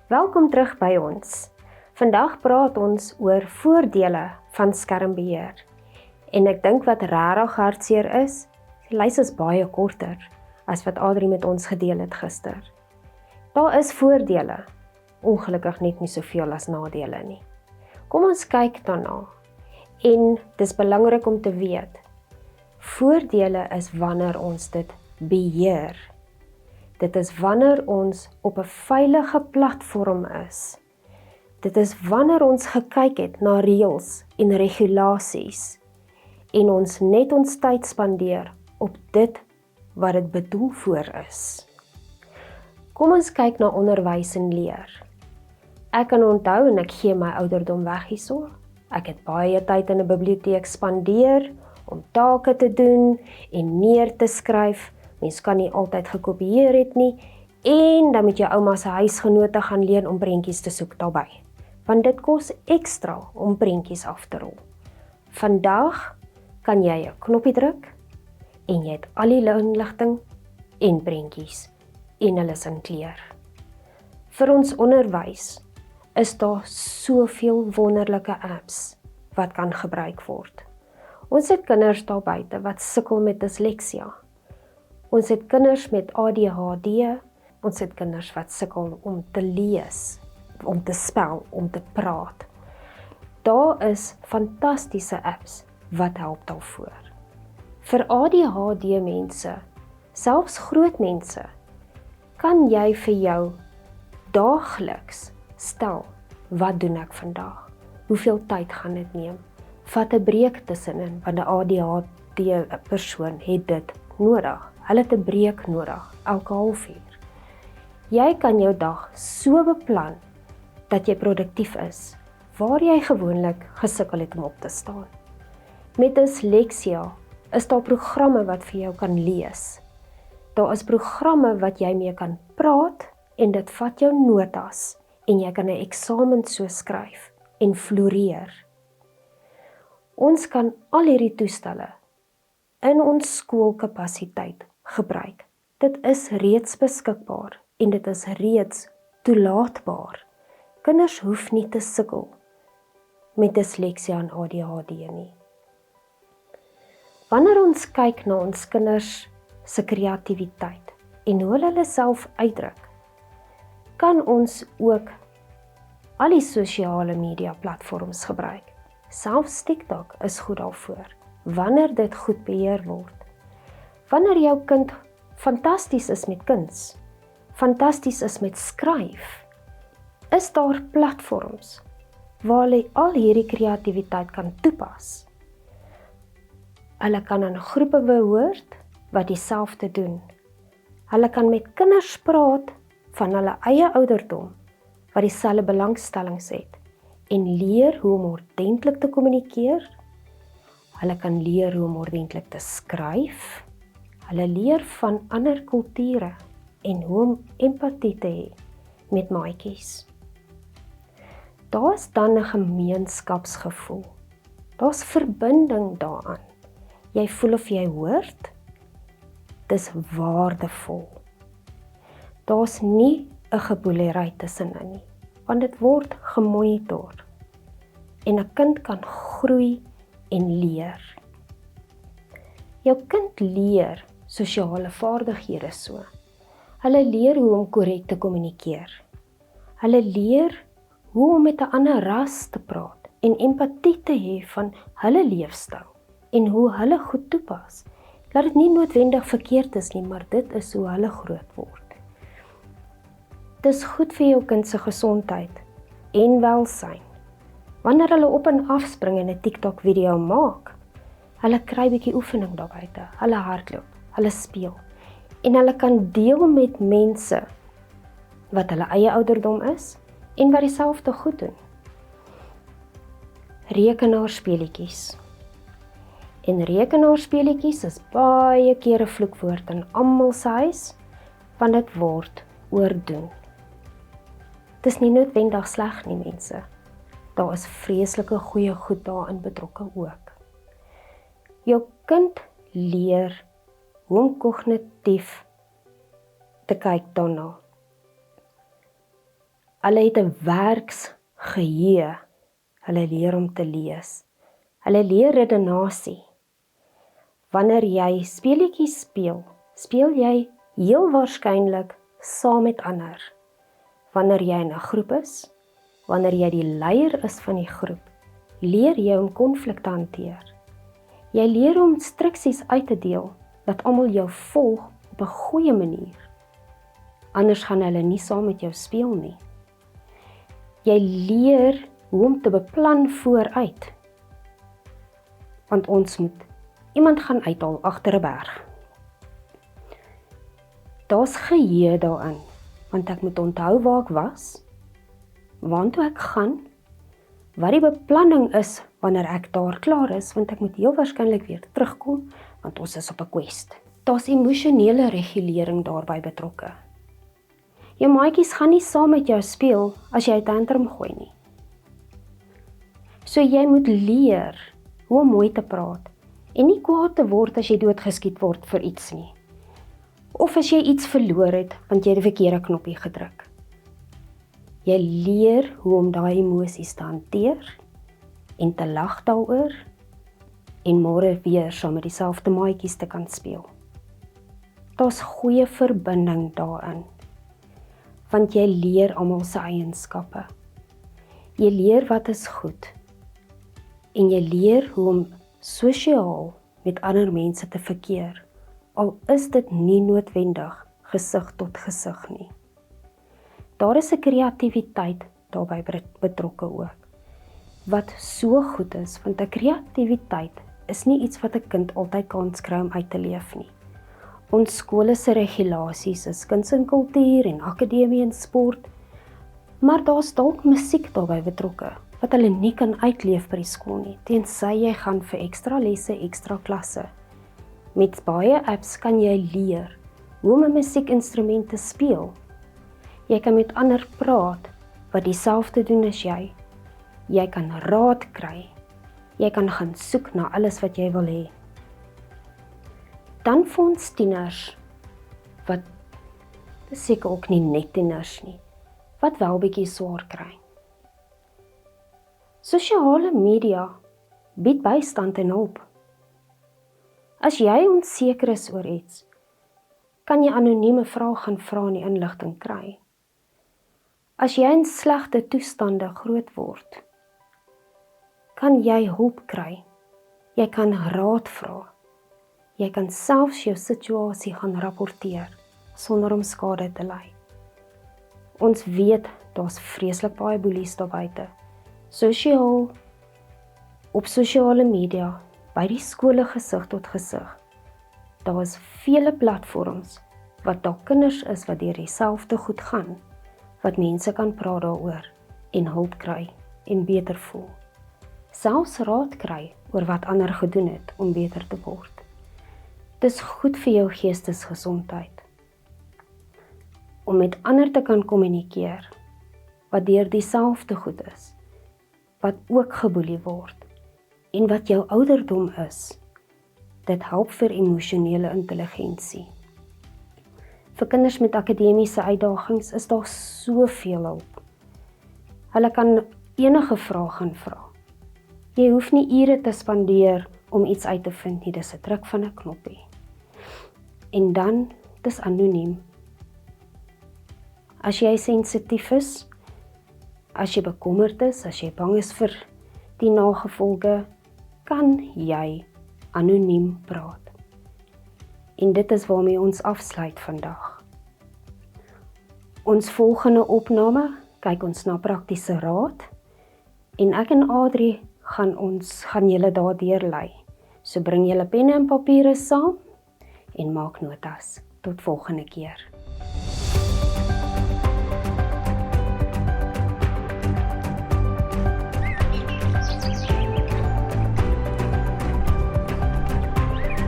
Welkom terug by ons. Vandag praat ons oor voordele van skermbeheer. En ek dink wat regtig hartseer is, die lys is baie korter as wat Adrie met ons gedeel het gister. Daar is voordele, ongelukkig net nie soveel as nadele nie. Kom ons kyk daarna. En dis belangrik om te weet, voordele is wanneer ons dit beheer. Dit is wanneer ons op 'n veilige platform is. Dit is wanneer ons gekyk het na reëls en regulasies en ons net ons tyd spandeer op dit wat dit bedoel voor is. Kom ons kyk na onderwys en leer. Ek kan onthou en ek gee my ouderdom weg hierso. Ek het baie tyd in 'n biblioteek spandeer om take te doen en neer te skryf. Mens kan nie altyd gekopieer het nie en dan met jou ouma se huisgenote gaan leen om prentjies te soek daarbey. Want dit kos ekstra om prentjies af te rol. Vandag kan jy 'n knoppie druk en jy het al die inligting en prentjies en hulle is in kleur. Vir ons onderwys is daar soveel wonderlike apps wat kan gebruik word. Ons het kinders daar buite wat sukkel met disleksia. Ons het kinders met ADHD, ons het kinders wat sukkel om te lees, om te spel, om te praat. Daar is fantastiese apps wat help daarvoor. Vir ADHD mense, selfs groot mense, kan jy vir jou daagliks stel, wat doen ek vandag? Hoeveel tyd gaan dit neem? Vat 'n breek tussenin, want 'n ADHD persoon het dit nodig. Hulle het 'n breek nodig, elke halfuur. Jy kan jou dag so beplan, dat jy produktief is, waar jy gewoonlik gesukkel het om op te staan. Met disleksia is daar programme wat vir jou kan lees. Daar is programme wat jy mee kan praat, en dit vat jou notas, en jy kan 'n eksamen so skryf, en floreer. Ons kan al hierdie toestelle in ons skoolkapasiteit gebruik. Dit is reeds beskikbaar en dit is reeds toelaatbaar. Kinders hoef nie te sukkel met disleksia en ADHD nie. Wanneer ons kyk na ons kinders se kreatiwiteit en hoe hulle self uitdruk, kan ons ook al die sosiale media platforms gebruik. Selfs TikTok is goed daarvoor, wanneer dit goed beheer word. Wanneer jou kind fantasties is met kuns, fantasties is met skryf, is daar platforms waar hulle al hierdie kreatiwiteit kan toepas. Hulle kan aan groepe behoort wat dieselfde doen. Hulle kan met kinders praat van hulle eie ouderdom, wat dieselfde belangstellings het, en leer hoe om ordentlik te kommunikeer. Hulle kan leer hoe om ordentlik te skryf. Hulle leer van ander kulture en hoe om empatie te hê met maatjies. Daar's dan 'n gemeenskapsgevoel. Daar's verbinding daaraan. Jy voel of jy hoort. Dis waardevol. Daar's nie 'n geboelery tussenin nie, want dit word gemonitor. En 'n kind kan groei en leer. Jou kind leer sosiale vaardighede so. Hulle leer hoe om korrek te kommunikeer. Hulle leer hoe om met 'n ander ras te praat en empatie te hê van hulle leefstyl en hoe hulle goed toepas. Laat dit nie noodwendig verkeerd is nie, maar dit is hoe hulle groot word. Dis goed vir jou kind se gesondheid en welsyn. Wanneer hulle op en afspring en 'n TikTok video maak, hulle kry bietjie oefening daar buite, hulle hardloop, hulle speel en hulle kan deel met mense wat hulle eie ouderdom is en wat dieselfde goed doen. Rekenaarspeletjies. En rekenaarspeletjies is baie keer 'n vloekwoord in almal se huis, want dit word oordoen. Dis nie noodwendig sleg nie, mense. Daar is vreeslike goeie goed daarin betrokke ook. Jou kind leer hoe om kognitief te kyk daarna. Hulle het 'n werksgeheue. Hulle leer om te lees. Hulle leer redenasie. Wanneer jy speletjies speel, speel jy heel waarskynlik saam met ander. Wanneer jy in 'n groep is, wanneer jy die leier is van die groep, leer jy om konflik te hanteer. Jy leer om instruksies uit te deel, dat almal jou volg op 'n goeie manier. Anders gaan hulle nie saam met jou speel nie. Jy leer hoe om te beplan vooruit. Want ons moet iemand gaan uithaal agter 'n berg. Daar's geheue daarin, want ek moet onthou waar ek was, waartoe ek gaan, wat die beplanning is wanneer ek daar klaar is, want ek moet heel waarskynlik weer terugkom, want ons is op 'n quest. Daar's emosionele regulering daarbey betrokke. Jou maatjies gaan nie saam met jou speel as jy 'n tantrum gooi nie. So jy moet leer hoe om mooi te praat en nie kwaad te word as jy doodgeskiet word vir iets nie. Of as jy iets verloor het, want jy het die verkeerde knoppie gedruk. Jy leer hoe om daai emosies te hanteer en te lag daaroor en môre weer saam met dieselfde maatjies te kan speel. Daar's goeie verbinding daarin, want jy leer almal se eienskappe. Jy leer wat is goed en jy leer hoe om sosiaal met ander mense te verkeer, al is dit nie noodwendig gesig tot gesig nie. Daar is 'n kreatiwiteit daarbey betrokke ook, wat so goed is, want 'n kreatiwiteit is nie iets wat 'n kind altyd kans kry om uit te leef nie. Ons skole se regulasies is kuns en kultuur en akademie en sport, maar daar's dalk musiek daarbey betrokke, wat hulle nie kan uitleef by die skool nie, tensy jy gaan vir ekstra lesse, ekstra klasse. Met baie apps kan jy leer hoe om 'n musiekinstrument te speel. Jy kan met ander praat wat dieselfde doen as jy. Jy kan raad kry. Jy kan gaan soek na alles wat jy wil hê. Dan vir ons tieners, wat seker ook nie net tieners nie, wat wel bietjie swaar kry. Sosiale media bied bystand en hulp. As jy onseker is oor iets, kan jy anonieme vrae gaan vra en die inligting kry. As jy in slegte toestande groot word, kan jy hulp kry. Jy kan raad vra. Jy kan selfs jou situasie gaan rapporteer, sonder om skade te ly. Ons weet, daar's vreeslik baie boelies daar buite. Sosiaal, op sosiale media, by die skole gesig tot gesig. Daar is vele platforms, wat daar kinders is wat deur dieselfde goed gaan, wat mense kan praat daaroor, en hulp kry, en beter voel. Selfs raad kry, oor wat ander gedoen het, om beter te word. Dis goed vir jou geestesgesondheid, om met ander te kan kommunikeer, wat deur dieselfde goed is, wat ook geboelie word, en wat jou ouderdom is. Dit help vir emosionele intelligensie. Vir kinders met akademiese uitdagings is daar soveel hulp. Hulle kan enige vraag gaan vra. Jy hoef nie ure te spandeer om iets uit te vind nie, dis 'n druk van 'n knoppie. En dan, dis anoniem. As jy sensitief is, as jy bekommerd is, as jy bang is vir die nagevolge, kan jy anoniem praat. En dit is waarmee ons afsluit vandag. Ons volgende opname kyk ons na praktiese raad, en ek en Adrie gaan julle daardeur lei. So bring julle penne en papiere saam en maak notas. Tot volgende keer.